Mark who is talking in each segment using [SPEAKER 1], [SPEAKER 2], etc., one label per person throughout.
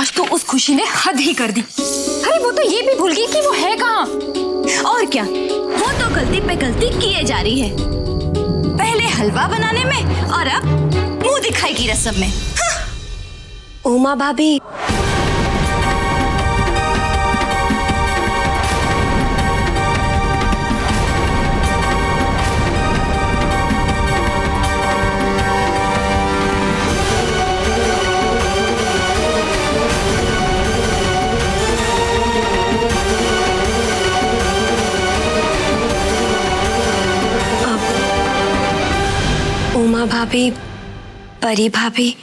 [SPEAKER 1] आज तो उस खुशी ने हद ही कर दी। अरे वो तो ये भी भूल गई कि वो है कहाँ।
[SPEAKER 2] और क्या, वो तो गलती पे गलती किए जा रही है, पहले हलवा बनाने में और अब मुंह दिखाई की रस्म में।
[SPEAKER 3] उमा भाभी, उमा भाभी, परी भाभी,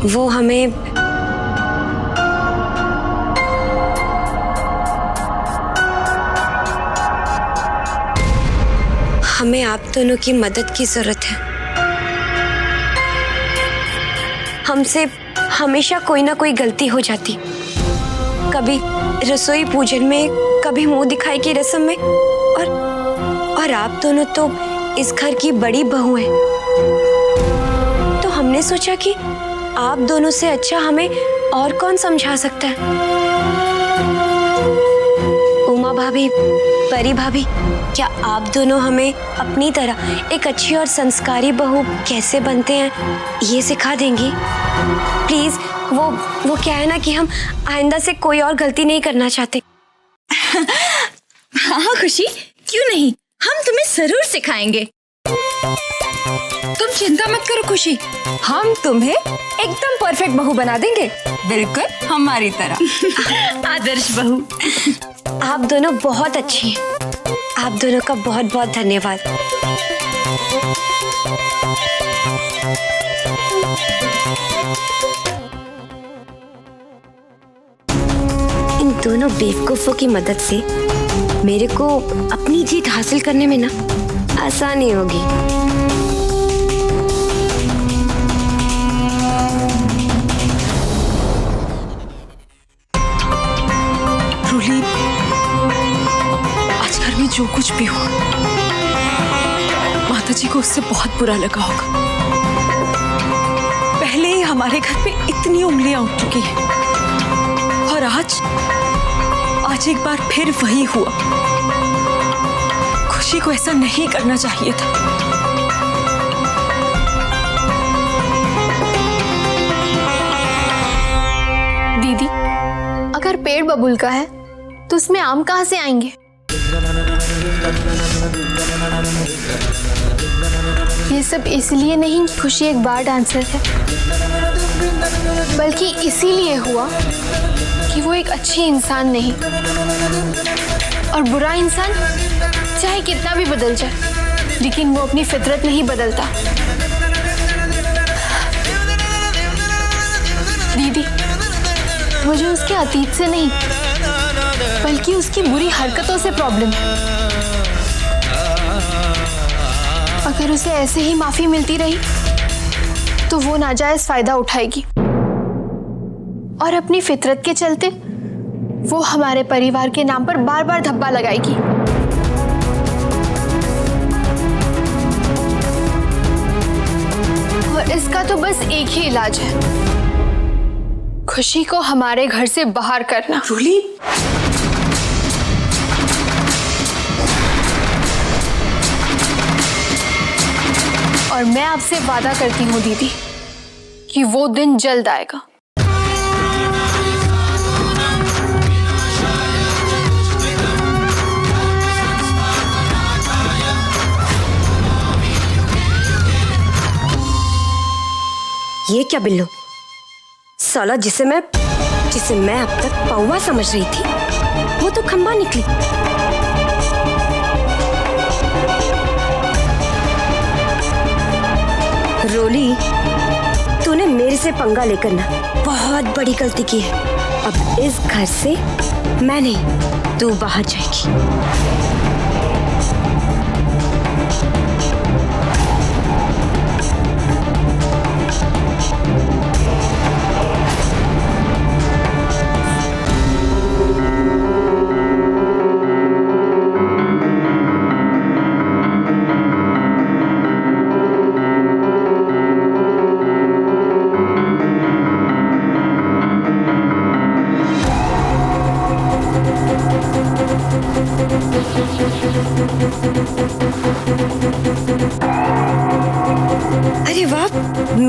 [SPEAKER 3] वो हमें आप दोनों की मदद की जरूरत है। हमसे हमेशा कोई ना कोई गलती हो जाती, कभी रसोई पूजन में, कभी मुंह दिखाई की रस्म में, और आप दोनों तो इस घर की बड़ी बहू हैं। तो हमने सोचा कि आप दोनों से अच्छा हमें और कौन समझा सकता है। उमा भाभी, परी भाभी, क्या आप दोनों हमें अपनी तरह एक अच्छी और संस्कारी बहू कैसे बनते हैं ये सिखा देंगी? प्लीज, वो क्या है ना कि हम आइंदा से कोई और गलती नहीं करना चाहते।
[SPEAKER 2] हाँ खुशी, क्यों नहीं, हम तुम्हें जरूर सिखाएंगे।
[SPEAKER 1] तुम चिंता मत करो खुशी, हम तुम्हें एकदम परफेक्ट बहू बना देंगे, बिल्कुल हमारी तरह।
[SPEAKER 2] आदर्श बहू।
[SPEAKER 3] आप दोनों बहुत अच्छी हैं। आप दोनों का बहुत बहुत धन्यवाद। इन दोनों बेवकूफों की मदद से मेरे को अपनी जीत हासिल करने में ना आसानी होगी।
[SPEAKER 1] रूली, आज घर में जो कुछ भी हुआ, माताजी को उससे बहुत बुरा लगा होगा। पहले ही हमारे घर पे इतनी उंगलियां उठ चुकी हैं, और आज एक बार फिर वही हुआ। खुशी को ऐसा नहीं करना चाहिए था।
[SPEAKER 4] दीदी, अगर पेड़ बबूल का है तो उसमें आम कहाँ से आएंगे? ये सब इसलिए नहीं कि खुशी एक बार डांसर है, बल्कि इसीलिए हुआ कि वो एक अच्छी इंसान नहीं, और बुरा इंसान चाहे कितना भी बदल जाए, लेकिन वो अपनी फितरत नहीं बदलता। दीदी, मुझे उसके अतीत से नहीं, बल्कि उसकी बुरी हरकतों से प्रॉब्लम है। अगर उसे ऐसे ही माफी मिलती रही तो वो नाजायज फायदा उठाएगी, और अपनी फितरत के चलते वो हमारे परिवार के नाम पर बार बार धब्बा लगाएगी। और इसका तो बस एक ही इलाज है, खुशी को हमारे घर से बाहर करना।
[SPEAKER 1] रूली,
[SPEAKER 4] और मैं आपसे वादा करती हूँ दीदी कि वो दिन जल्द आएगा।
[SPEAKER 3] ये क्या बिल्लू, साला जिसे मैं अब तक पौवा समझ रही थी, वो तो खंबा निकली। रोली, तूने मेरे से पंगा लेकर ना बहुत बड़ी गलती की है। अब इस घर से मैं नहीं, तू बाहर जाएगी।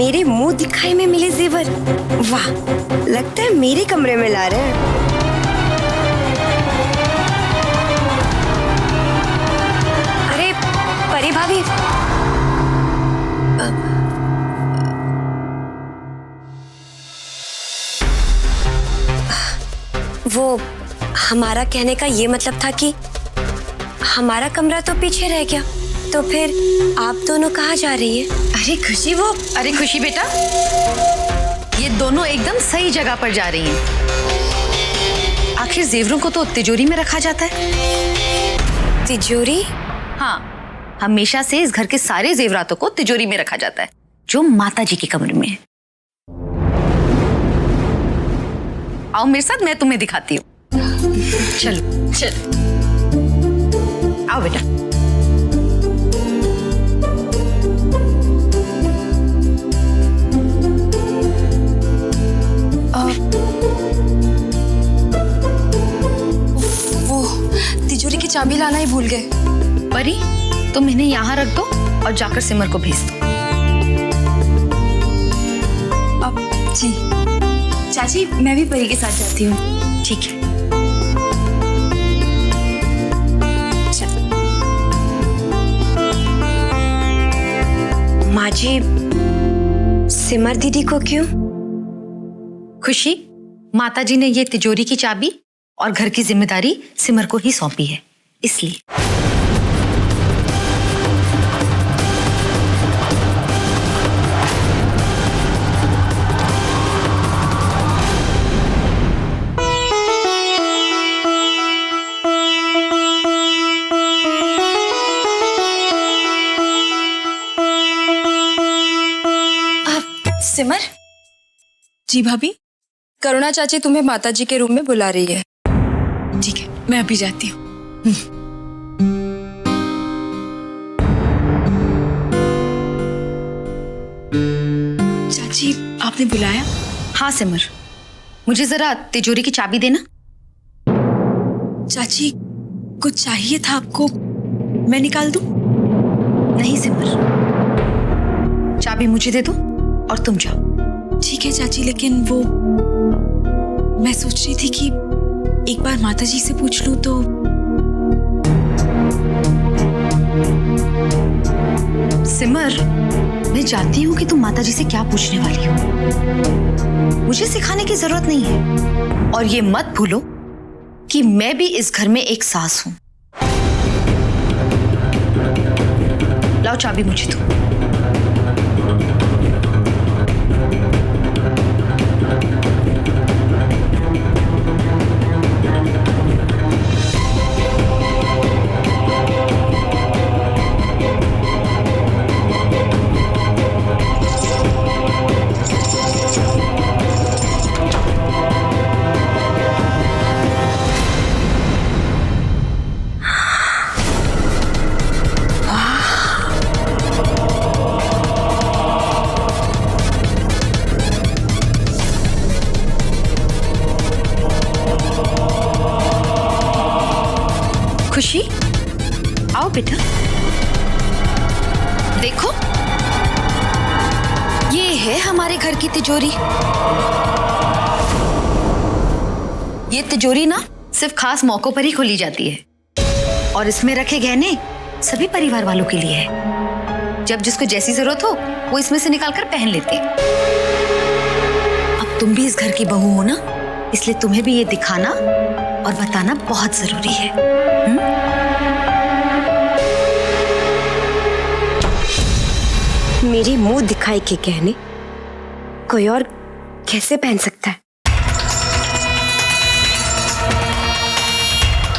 [SPEAKER 3] मेरे मुंह दिखाई में मिले जेवर, वाह, लगता है मेरे कमरे में ला रहे हैं। अरे परी भाभी, वो हमारा कहने का ये मतलब था कि हमारा कमरा तो पीछे रह गया, तो फिर आप दोनों कहाँ जा रही है?
[SPEAKER 2] अरे खुशी बेटा, ये दोनों एकदम सही जगह पर जा रही हैं। आखिर जेवरों को तो तिजोरी में रखा जाता है।
[SPEAKER 3] तिजोरी?
[SPEAKER 2] हाँ, हमेशा से इस घर के सारे जेवरातों को तिजोरी में रखा जाता है, जो माता जी के कमरे में है। आओ मेरे साथ, मैं तुम्हें दिखाती हूँ। चलो चलो, आओ बेटा।
[SPEAKER 1] वो तिजोरी की चाबी लाना ही भूल गए।
[SPEAKER 2] परी, तुम इन्हें यहाँ रख दो और जाकर सिमर को भेज दो।
[SPEAKER 1] अब जी चाची, मैं भी परी के साथ जाती हूँ।
[SPEAKER 2] ठीक है।
[SPEAKER 3] माँ जी, सिमर दीदी को क्यों?
[SPEAKER 2] खुशी, माता जी ने ये तिजोरी की चाबी और घर की जिम्मेदारी सिमर को ही सौंपी है, इसलिए।
[SPEAKER 1] सिमर जी भाभी, करुणा चाची तुम्हें माताजी के रूम में बुला रही है। ठीक है, मैं अभी जाती हूँ। चाची, आपने बुलाया?
[SPEAKER 2] हाँ सिमर, मुझे जरा तिजोरी की चाबी देना।
[SPEAKER 1] चाची, कुछ चाहिए था आपको? मैं निकाल दूं?
[SPEAKER 2] नहीं सिमर, चाबी मुझे दे दो और तुम जाओ।
[SPEAKER 1] ठीक है चाची, लेकिन वो मैं सोच रही थी कि एक बार माताजी से पूछ लूं तो।
[SPEAKER 2] सिमर, मैं जानती हूँ कि तुम माताजी से क्या पूछने वाली हो। मुझे सिखाने की जरूरत नहीं है। और ये मत भूलो कि मैं भी इस घर में एक सास हूं। लाओ चाबी मुझे दो। खुशी, आओ बेटा। देखो, ये है हमारे घर की तिजोरी। ये तिजोरी ना सिर्फ खास मौकों पर ही खोली जाती है और इसमें रखे गहने सभी परिवार वालों के लिए है। जब जिसको जैसी जरूरत हो वो इसमें से निकालकर पहन लेते। अब तुम भी इस घर की बहू हो ना, इसलिए तुम्हें भी ये दिखाना और बताना बहुत जरूरी है।
[SPEAKER 3] मेरी मुंह दिखाई के गहने कोई और कैसे पहन सकता है?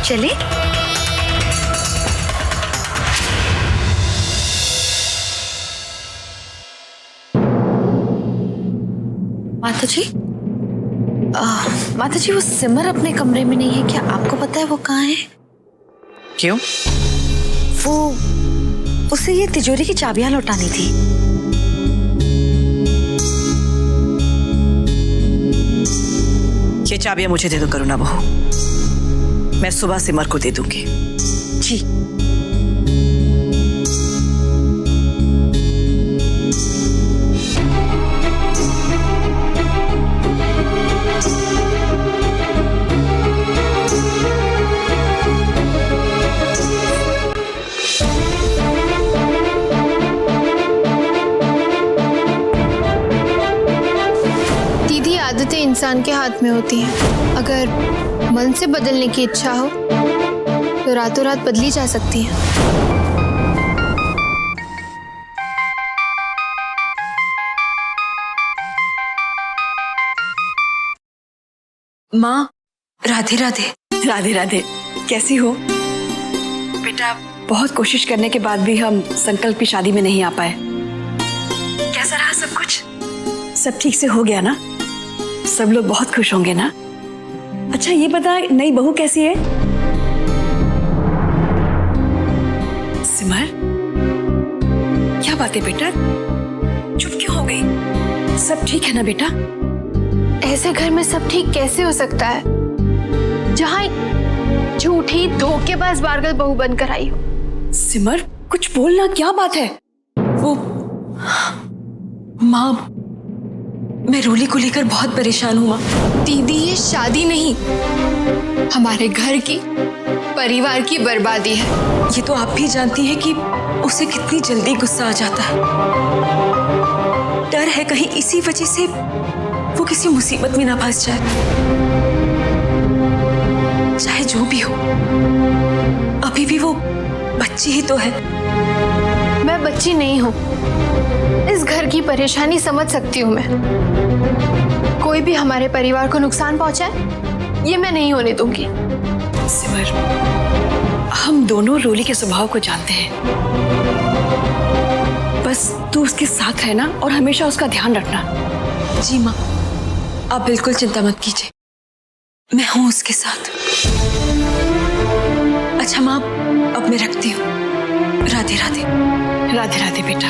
[SPEAKER 2] चले। माता जी, वो सिमर अपने कमरे में नहीं है क्या? आपको पता है वो कहाँ है?
[SPEAKER 5] क्यों?
[SPEAKER 2] वो उसे ये तिजोरी की चाबियां लौटानी थी।
[SPEAKER 5] ये चाबियां मुझे दे दो करुणा बहू, मैं सुबह सिमर को दे दूंगी।
[SPEAKER 2] जी।
[SPEAKER 4] इंसान के हाथ में होती हैं। अगर मन से बदलने की इच्छा हो तो रातों रात बदली जा सकती है।
[SPEAKER 5] माँ,
[SPEAKER 1] राधे राधे।
[SPEAKER 5] राधे राधे। कैसी हो बेटा? बहुत कोशिश करने के बाद भी हम संकल्प की शादी में नहीं आ पाए। कैसा रहा सब कुछ? सब ठीक से हो गया ना? सब लोग बहुत खुश होंगे ना? अच्छा ये बता, नई बहू कैसी है? सिमर, क्या बात है बेटा? चुप क्यों हो गई? सब ठीक है ना बेटा?
[SPEAKER 4] ऐसे घर में सब ठीक कैसे हो सकता है जहाँ झूठी धोखेबाज बारगल बहू बनकर आई हो?
[SPEAKER 5] सिमर, कुछ बोलना, क्या बात है? वो
[SPEAKER 1] माँ, मैं रोली को लेकर बहुत परेशान हूँ माँ।
[SPEAKER 4] दीदी, ये शादी नहीं, हमारे घर की, परिवार की बर्बादी है।
[SPEAKER 1] ये तो आप भी जानती हैं कि उसे कितनी जल्दी गुस्सा आ जाता है। डर है कहीं इसी वजह से वो किसी मुसीबत में ना फंस जाए। चाहे जो भी हो, अभी भी वो बच्ची ही तो है।
[SPEAKER 4] मैं बच्ची नहीं हूँ, इस घर की परेशानी समझ सकती हूँ मैं। कोई भी हमारे परिवार को नुकसान पहुंचाए, ये मैं नहीं होने दूंगी।
[SPEAKER 5] सिमर, हम दोनों रोली के स्वभाव को जानते हैं। बस तू उसके साथ रहना और हमेशा उसका ध्यान रखना।
[SPEAKER 1] जी माँ, आप बिल्कुल चिंता मत कीजिए, मैं हूँ उसके साथ। अच्छा माँ, अब मैं रखती हूँ। राधे राधे।
[SPEAKER 5] राधे राधे बेटा।